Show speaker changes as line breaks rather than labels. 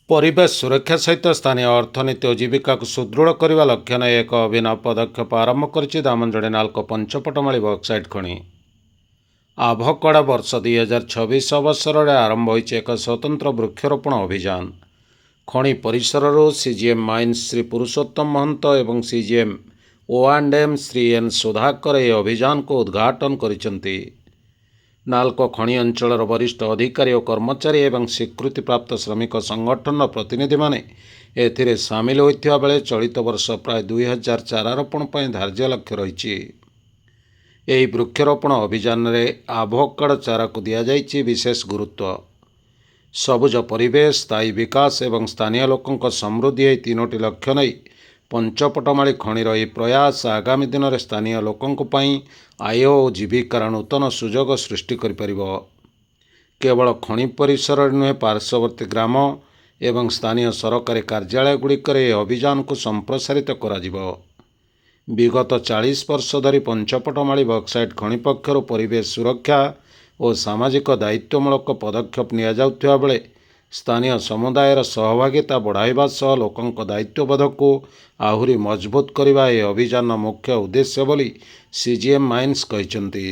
ପରିବେଶ ସୁରକ୍ଷା ସହିତ ସ୍ଥାନୀୟ ଅର୍ଥନୀତି ଓ ଜୀବିକାକୁ ସୁଦୃଢ଼ କରିବା ଲକ୍ଷ୍ୟ ନେଇ ଏକ ଅଭିନବ ପଦକ୍ଷେପ ଆରମ୍ଭ କରିଛି ଦାମନଯୋଡ଼ି ନାଲ୍କୋ ପଞ୍ଚପଟମାଳି ବକ୍ସାଇଟ୍ ଖଣି। ଆଭକଡ଼ା ବର୍ଷ 2026 ଅବସରରେ ଆରମ୍ଭ ହୋଇଛି ଏକ ସ୍ୱତନ୍ତ୍ର ବୃକ୍ଷରୋପଣ ଅଭିଯାନ। ଖଣି ପରିସରରୁ ସିଜିଏମ୍ ମାଇନ୍ସ ଶ୍ରୀ ପୁରୁଷୋତ୍ତମ ମହନ୍ତ ଏବଂ CGM O&M Shri N Sudhakar ଏହି ଅଭିଯାନକୁ ଉଦ୍ଘାଟନ କରିଛନ୍ତି। ନାଲ୍କୋ ଖଣି ଅଞ୍ଚଳର ବରିଷ୍ଠ ଅଧିକାରୀ ଓ କର୍ମଚାରୀ ଏବଂ ସ୍ୱୀକୃତିପ୍ରାପ୍ତ ଶ୍ରମିକ ସଂଗଠନର ପ୍ରତିନିଧିମାନେ ଏଥିରେ ସାମିଲ ହୋଇଥିବା ବେଳେ ଚଳିତ ବର୍ଷ ପ୍ରାୟ 2000 ଚାରା ରୋପଣ ପାଇଁ ଧାର୍ଯ୍ୟ ଲକ୍ଷ୍ୟ ରହିଛି। ଏହି ବୃକ୍ଷରୋପଣ ଅଭିଯାନରେ ଆଭୋକାଡୋ ଚାରାକୁ ଦିଆଯାଇଛି ବିଶେଷ ଗୁରୁତ୍ୱ। ସବୁଜ ପରିବେଶ, ସ୍ଥାୟୀ ବିକାଶ ଏବଂ ସ୍ଥାନୀୟ ଲୋକଙ୍କ ସମୃଦ୍ଧି ଏହି ତିନୋଟି ଲକ୍ଷ୍ୟ ନେଇ ପଞ୍ଚପଟମାଳି ଖଣିର ଏହି ପ୍ରୟାସ ଆଗାମୀ ଦିନରେ ସ୍ଥାନୀୟ ଲୋକଙ୍କ ପାଇଁ ଆୟ ଓ ଜୀବିକାର ନୂତନ ସୁଯୋଗ ସୃଷ୍ଟି କରିପାରିବ। କେବଳ ଖଣି ପରିସରରେ ନୁହେଁ, ପାର୍ଶ୍ୱବର୍ତ୍ତୀ ଗ୍ରାମ ଏବଂ ସ୍ଥାନୀୟ ସରକାରୀ କାର୍ଯ୍ୟାଳୟଗୁଡ଼ିକରେ ଏହି ଅଭିଯାନକୁ ସମ୍ପ୍ରସାରିତ କରାଯିବ। ବିଗତ 40 ବର୍ଷ ଧରି ପଞ୍ଚପଟମାଳି ବକ୍ସାଇଟ୍ ଖଣି ପକ୍ଷରୁ ପରିବେଶ ସୁରକ୍ଷା ଓ ସାମାଜିକ ଦାୟିତ୍ୱମୂଳକ ପଦକ୍ଷେପ ନିଆଯାଉଥିବା ବେଳେ ସ୍ଥାନୀୟ ସମୁଦାୟର ସହଭାଗିତା ବଢ଼ାଇବା ସହ ଲୋକଙ୍କ ଦାୟିତ୍ୱବୋଧକୁ ଆହୁରି ମଜବୁତ କରିବା ଏହି ଅଭିଯାନର ମୁଖ୍ୟ ଉଦ୍ଦେଶ୍ୟ ବୋଲି ସିଜିଏମ୍ ମାଇନ୍ସ କହିଛନ୍ତି।